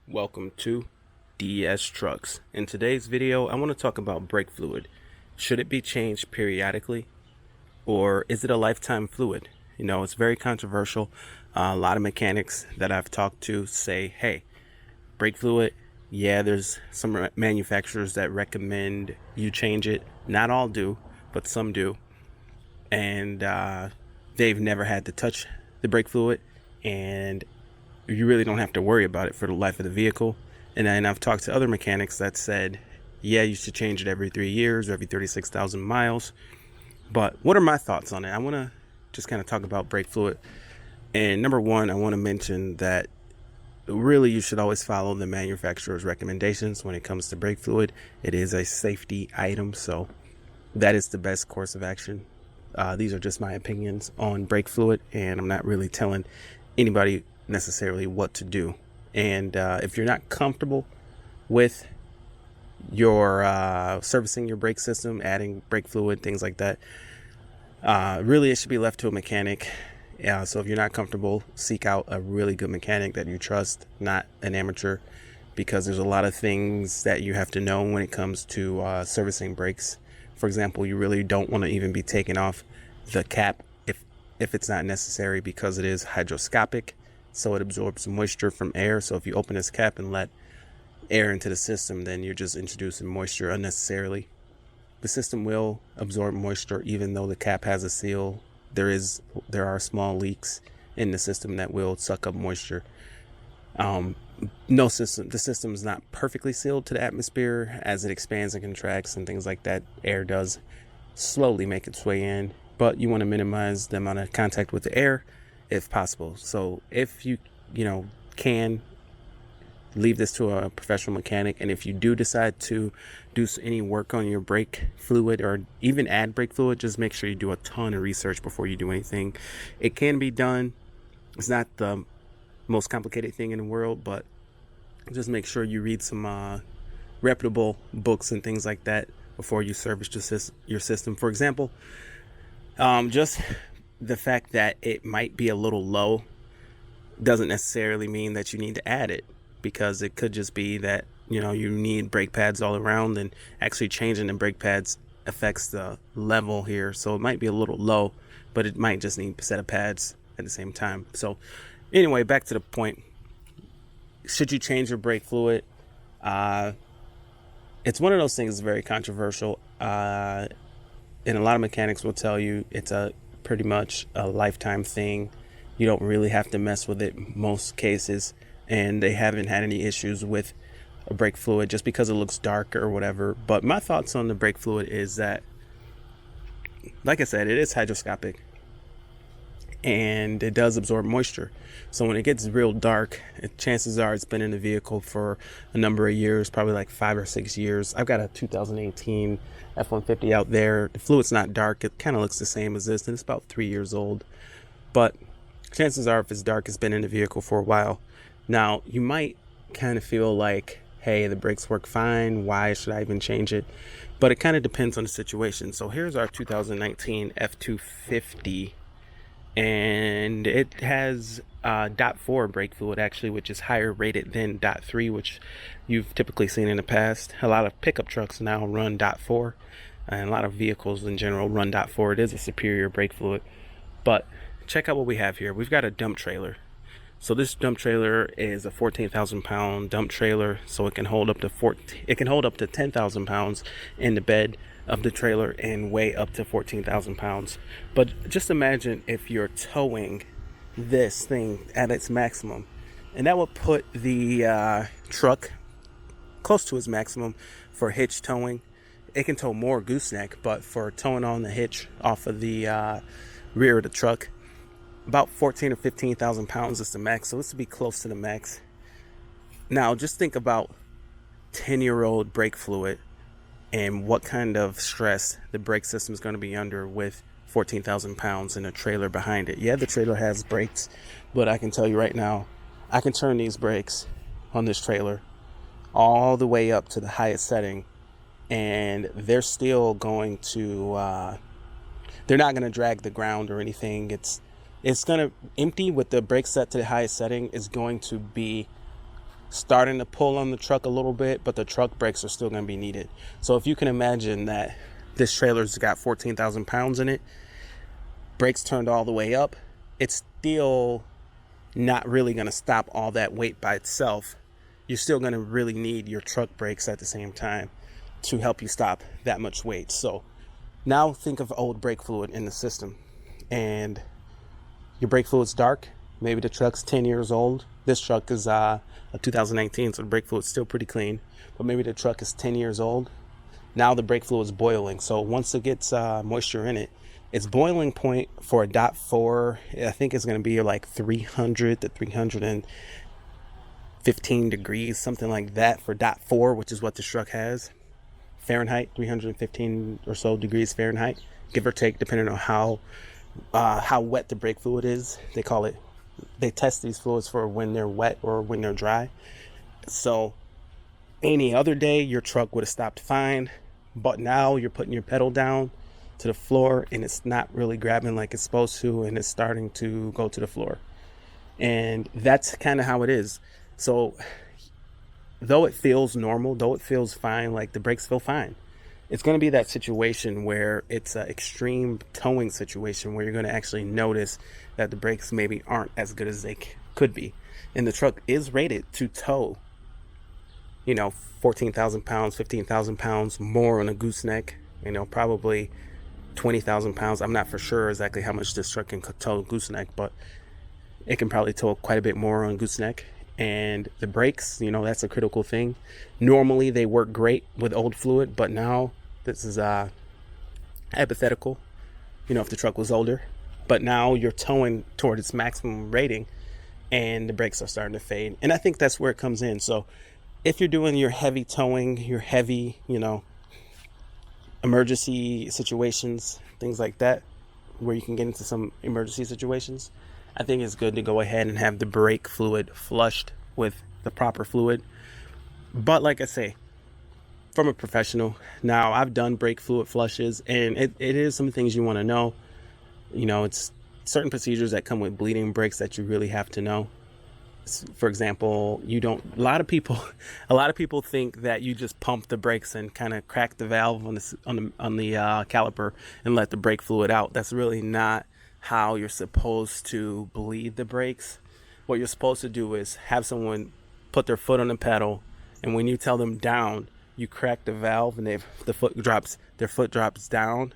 Welcome to DS Trucks. In today's video, I want to talk about brake fluid. Should it be changed periodically, or is it a lifetime fluid? You know, it's very controversial. A lot of mechanics that I've talked to say, hey, brake fluid, yeah, there's some manufacturers that recommend you change it. Not all do, but some do. And they've never had to touch the brake fluid, and you really don't have to worry about it for the life of the vehicle. And then I've talked to other mechanics that said, yeah, you should change it every 3 years or every 36,000 miles. But what are my thoughts on it? I want to just kind of talk about brake fluid. And number one, I want to mention that really you should always follow the manufacturer's recommendations when it comes to brake fluid. It is a safety item, so that is the best course of action. These are just my opinions on brake fluid, and I'm not really telling anybody necessarily what to do. And if you're not comfortable with your servicing your brake system, adding brake fluid, things like that, really it should be left to a mechanic. So if you're not comfortable, seek out a really good mechanic that you trust, not an amateur, because there's a lot of things that you have to know when it comes to servicing brakes. For example, you really don't want to even be taking off the cap if it's not necessary, because it is hydroscopic, so it absorbs moisture from air. So if you open this cap and let air into the system, then you're just introducing moisture unnecessarily. The system will absorb moisture even though the cap has a seal. There are small leaks in the system that will suck up moisture. The system is not perfectly sealed to the atmosphere. As it expands and contracts and things like that, air does slowly make its way in, but you want to minimize the amount of contact with the air if possible. So if you can, leave this to a professional mechanic. And if you do decide to do any work on your brake fluid or even add brake fluid, just make sure you do a ton of research before you do anything. It can be done. It's not the most complicated thing in the world, but just make sure you read some reputable books and things like that before you service your system. For example, just the fact that it might be a little low doesn't necessarily mean that you need to add it, because it could just be that you need brake pads all around, and actually changing the brake pads affects the level here. So it might be a little low, but it might just need a set of pads at the same time. So anyway, back to the point. Should you change your brake fluid? It's one of those things that's very controversial, and a lot of mechanics will tell you it's pretty much a lifetime thing. You don't really have to mess with it most cases, and they haven't had any issues with a brake fluid just because it looks dark or whatever. But my thoughts on the brake fluid is that, like I said, it is hydroscopic and it does absorb moisture. So when it gets real dark, chances are it's been in the vehicle for a number of years, probably like 5 or 6 years. I've got a 2018 F-150 out there. The fluid's not dark. It kind of looks the same as this, and it's about 3 years old. But chances are if it's dark, it's been in the vehicle for a while. Now, you might kind of feel like, hey, the brakes work fine. Why should I even change it? But it kind of depends on the situation. So here's our 2019 F-250. And it has .4 brake fluid, actually, which is higher rated than .3, which you've typically seen in the past. A lot of pickup trucks now run .4, and a lot of vehicles in general run .4. It is a superior brake fluid. But check out what we have here. We've got a dump trailer. So this dump trailer is a 14,000 pound dump trailer, so it can hold up to 10,000 pounds in the bed of the trailer and weigh up to 14,000 pounds. But just imagine if you're towing this thing at its maximum, and that would put the truck close to its maximum for hitch towing. It can tow more gooseneck, but for towing on the hitch off of the rear of the truck, about 14 or 15,000 pounds is the max. So this would be close to the max. Now just think about 10-year-old brake fluid and what kind of stress the brake system is going to be under with 14,000 pounds and a trailer behind it. Yeah, the trailer has brakes, but I can tell you right now, I can turn these brakes on this trailer all the way up to the highest setting, and they're still going to, they're not going to drag the ground or anything. It's going to empty with the brake set to the highest setting is going to be starting to pull on the truck a little bit, but the truck brakes are still going to be needed. So if you can imagine that this trailer's got 14,000 pounds in it, brakes turned all the way up, it's still not really going to stop all that weight by itself. You're still going to really need your truck brakes at the same time to help you stop that much weight. So now think of old brake fluid in the system, and your brake fluid's dark. Maybe the truck's 10 years old. This truck is a 2019, so the brake fluid's still pretty clean. But maybe the truck is 10 years old. Now the brake fluid's boiling. So once it gets moisture in it, its boiling point for a .4, I think it's going to be like 300 to 315 degrees, something like that for .4, which is what this truck has. Fahrenheit, 315 or so degrees Fahrenheit, give or take, depending on how wet the brake fluid is. They test these fluids for when they're wet or when they're dry. So any other day, your truck would have stopped fine, but now you're putting your pedal down to the floor and it's not really grabbing like it's supposed to, and it's starting to go to the floor. And that's kind of how it is. So though it feels normal, though it feels fine, like the brakes feel fine, it's going to be that situation where it's an extreme towing situation where you're going to actually notice that the brakes maybe aren't as good as they could be. And the truck is rated to tow, 14,000 pounds, 15,000 pounds more on a gooseneck, probably 20,000 pounds. I'm not for sure exactly how much this truck can tow gooseneck, but it can probably tow quite a bit more on gooseneck. And the brakes, that's a critical thing. Normally they work great with old fluid, but now this is hypothetical, if the truck was older. But now you're towing toward its maximum rating and the brakes are starting to fade. And I think that's where it comes in. So if you're doing your heavy towing, your heavy, emergency situations, things like that, where you can get into some emergency situations, I think it's good to go ahead and have the brake fluid flushed with the proper fluid. But like I say, from a professional, now I've done brake fluid flushes, and it is some things you want to know. It's certain procedures that come with bleeding brakes that you really have to know. For example, a lot of people think that you just pump the brakes and kind of crack the valve on the caliper and let the brake fluid out. That's really not how you're supposed to bleed the brakes. What you're supposed to do is have someone put their foot on the pedal, and when you tell them down, you crack the valve, and their foot drops down.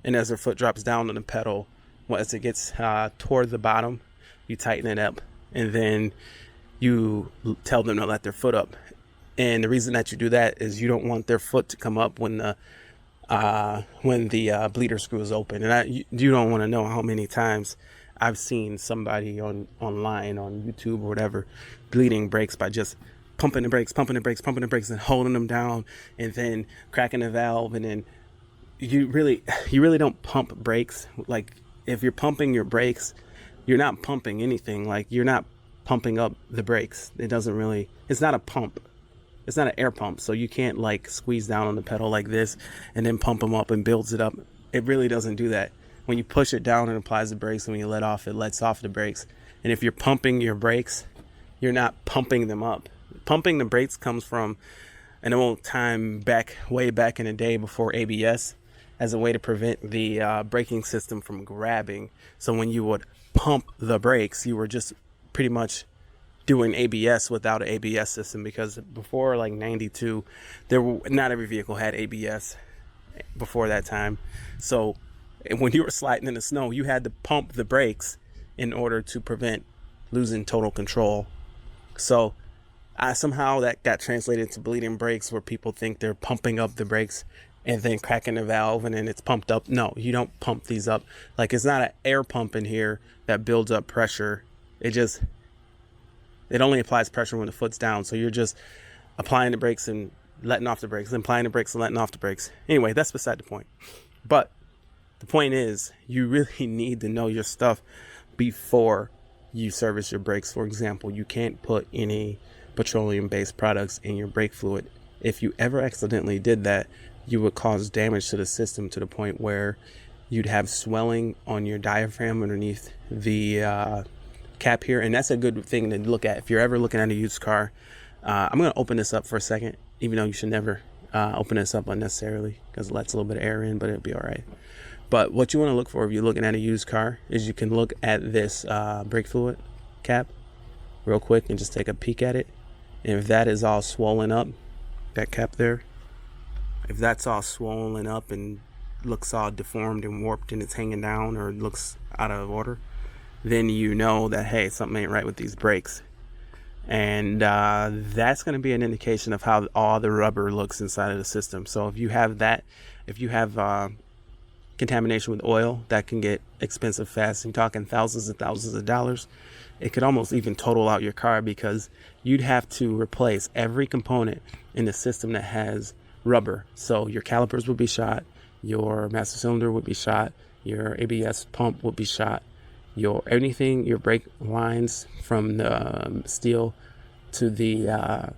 And as their foot drops down on the pedal, as it gets toward the bottom, you tighten it up, and then you tell them to let their foot up. And the reason that you do that is you don't want their foot to come up when the bleeder screw is open. And you don't want to know how many times I've seen somebody online on YouTube or whatever bleeding brakes by just pumping the brakes and holding them down and then cracking the valve. And then you really don't pump brakes. Like, if you're pumping your brakes, you're not pumping anything. Like, you're not pumping up the brakes. It's not a pump. It's not an air pump, so you can't like squeeze down on the pedal like this and then pump them up and builds it up. It really doesn't do that. When you push it down, it applies the brakes, and when you let off, it lets off the brakes. And if you're pumping your brakes, you're not pumping them up. Pumping the brakes comes from an old time way back in the day before ABS, as a way to prevent the braking system from grabbing. So when you would pump the brakes, you were just pretty much doing ABS without an ABS system, because before like 92, not every vehicle had ABS before that time. So when you were sliding in the snow, you had to pump the brakes in order to prevent losing total control. So somehow that got translated to bleeding brakes, where people think they're pumping up the brakes and then cracking the valve and then it's pumped up. No, you don't pump these up. Like, it's not an air pump in here that builds up pressure. It only applies pressure when the foot's down. So you're just applying the brakes and letting off the brakes, and applying the brakes and letting off the brakes. Anyway, that's beside the point. But the point is, you really need to know your stuff before you service your brakes. For example, you can't put any petroleum-based products in your brake fluid. If you ever accidentally did that, you would cause damage to the system to the point where you'd have swelling on your diaphragm underneath the cap here, and that's a good thing to look at if you're ever looking at a used car. I'm going to open this up for a second, even though you should never open this up unnecessarily because it lets a little bit of air in, but it'll be all right. But what you want to look for if you're looking at a used car is you can look at this brake fluid cap real quick and just take a peek at it. And if that is all swollen up, that cap there, if that's all swollen up and looks all deformed and warped and it's hanging down or it looks out of order, then you know that, hey, something ain't right with these brakes. And that's going to be an indication of how all the rubber looks inside of the system. So if you have that, if you have contamination with oil, that can get expensive fast. You're talking thousands and thousands of dollars. It could almost even total out your car because you'd have to replace every component in the system that has rubber. So your calipers would be shot, your master cylinder would be shot, your ABS pump would be shot, your anything, your brake lines from the steel to the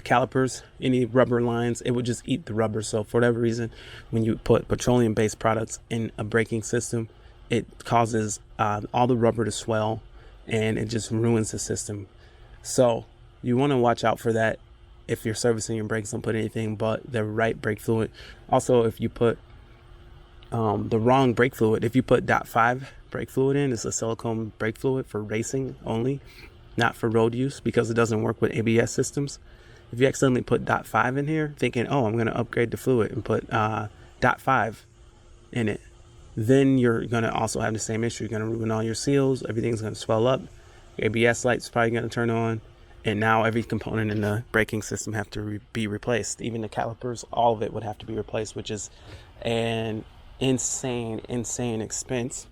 calipers, any rubber lines, it would just eat the rubber. So for whatever reason, when you put petroleum-based products in a braking system, it causes all the rubber to swell and it just ruins the system. So you want to watch out for that. If you're servicing your brakes, don't put anything but the right brake fluid. Also, if you put the wrong brake fluid, if you put .5 brake fluid in, it's a silicone brake fluid for racing only, not for road use, because it doesn't work with ABS systems. If you accidentally put .5 in here thinking, oh, I'm going to upgrade the fluid and put .5 in it, then you're going to also have the same issue. You're going to ruin all your seals. Everything's going to swell up. Your ABS light's probably going to turn on. And now every component in the braking system have to be replaced. Even the calipers, all of it would have to be replaced, which is an insane expense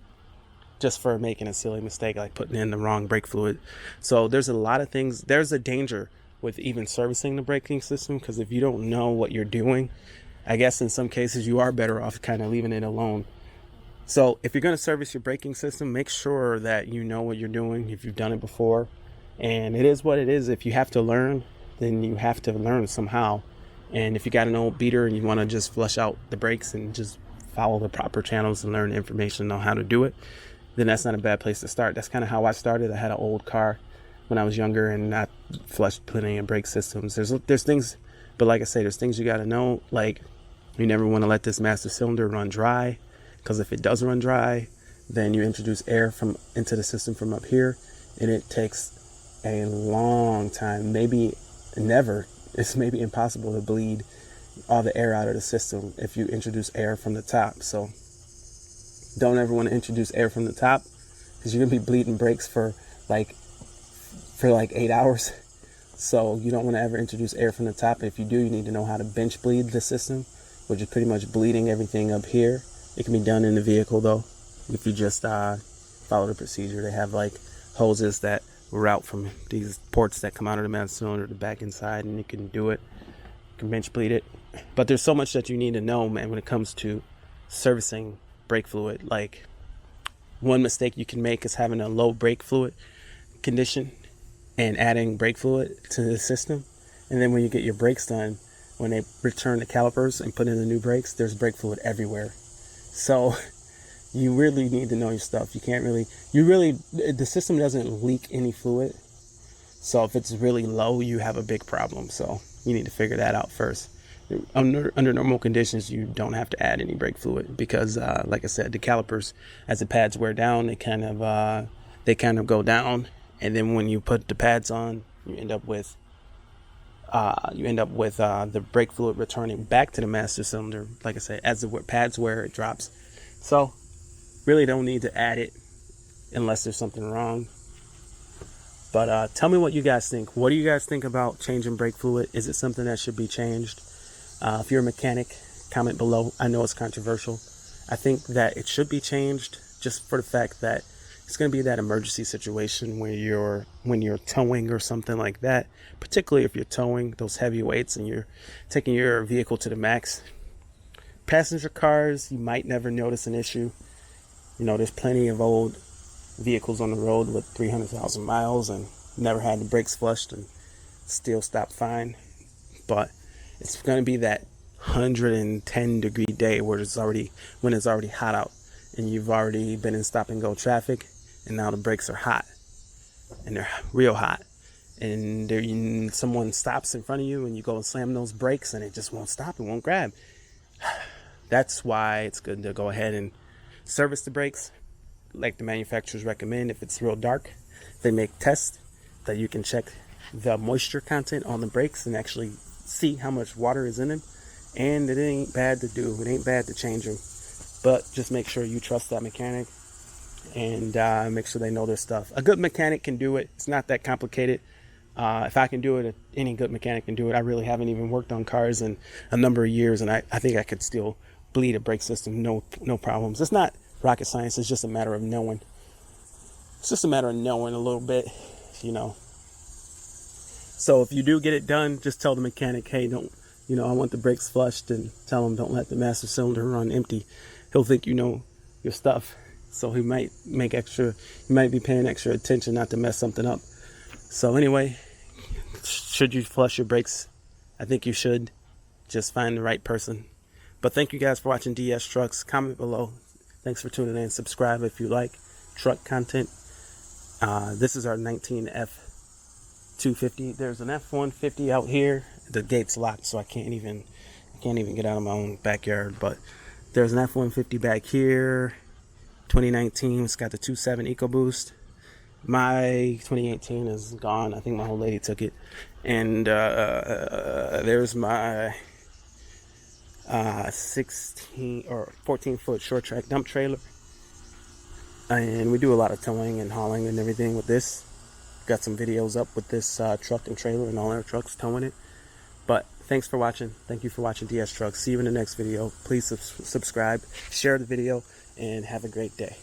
just for making a silly mistake like putting in the wrong brake fluid. So there's a lot of things. There's a danger with even servicing the braking system, because if you don't know what you're doing, I guess in some cases you are better off kind of leaving it alone. So if you're going to service your braking system, make sure that you know what you're doing if you've done it before. And it is what it is. If you have to learn, then you have to learn somehow. And if you got an old beater and you want to just flush out the brakes and just follow the proper channels and learn information on how to do it, then that's not a bad place to start. That's kind of how I started. I had an old car when I was younger and I flushed plenty of brake systems. There's things, but like I say, there's things you got to know. Like, you never want to let this master cylinder run dry, because if it does run dry, then you introduce air into the system from up here, and it takes a long time, maybe never. It's maybe impossible to bleed all the air out of the system if you introduce air from the top. So don't ever want to introduce air from the top, because you're gonna be bleeding brakes for like 8 hours. So you don't want to ever introduce air from the top. If you do, you need to know how to bench bleed the system, which is pretty much bleeding everything up here. It can be done in the vehicle though, if you just follow the procedure. They have like hoses that route from these ports that come out of the master cylinder to the back inside, and you can do it. You can bench bleed it. But there's so much that you need to know, man, when it comes to servicing brake fluid. Like, one mistake you can make is having a low brake fluid condition and adding brake fluid to the system. And then when you get your brakes done, when they return the calipers and put in the new brakes, there's brake fluid everywhere. So you really need to know your stuff. The system doesn't leak any fluid. So if it's really low, you have a big problem. So you need to figure that out first. Under normal conditions, you don't have to add any brake fluid because, like I said, the calipers, as the pads wear down, they kind of go down. And then when you put the pads on, you end up with the brake fluid returning back to the master cylinder. Like I said, as the pads wear, it drops. So really don't need to add it unless there's something wrong. But tell me what you guys think. What do you guys think about changing brake fluid? Is it something that should be changed? If you're a mechanic, comment below. I know it's controversial. I think that it should be changed, just for the fact that it's going to be that emergency situation when you're towing or something like that. Particularly if you're towing those heavy weights and you're taking your vehicle to the max. Passenger cars, you might never notice an issue. You know, there's plenty of old vehicles on the road with 300,000 miles and never had the brakes flushed and still stop fine. But it's going to be that 110-degree day when it's already hot out and you've already been in stop and go traffic and now the brakes are hot, and they're real hot, and someone stops in front of you and you go and slam those brakes and it just won't stop, it won't grab. That's why it's good to go ahead and service the brakes like the manufacturers recommend. If it's real dark, they make tests that you can check the moisture content on the brakes and actually see how much water is in them. And it ain't bad to do, it ain't bad to change them, but just make sure you trust that mechanic and make sure they know their stuff. A good mechanic can do it. It's not that complicated. If I can do it, any good mechanic can do it. I really haven't even worked on cars in a number of years, and I think I could still bleed a brake system, no problems. It's not rocket science. It's just a matter of knowing. It's just a matter of knowing a little bit, you know. So if you do get it done, just tell the mechanic, hey, don't, you know, I want the brakes flushed, and tell him don't let the master cylinder run empty. He'll think you know your stuff. So he might be paying extra attention not to mess something up. So anyway, should you flush your brakes? I think you should. Just find the right person. But thank you guys for watching DS Trucks. Comment below. Thanks for tuning in. Subscribe if you like truck content. This is our 19F250. There's an F150 out here. The gate's locked, so I can't even get out of my own backyard. But there's an F150 back here. 2019. It's got the 2.7 EcoBoost. My 2018 is gone. I think my old lady took it. And there's my 16 or 14-foot short track dump trailer. And we do a lot of towing and hauling and everything with this. Got some videos up with this truck and trailer and all our trucks towing it. But thanks for watching. Thank you for watching DS Trucks. See you in the next video. Please subscribe, share the video, and have a great day.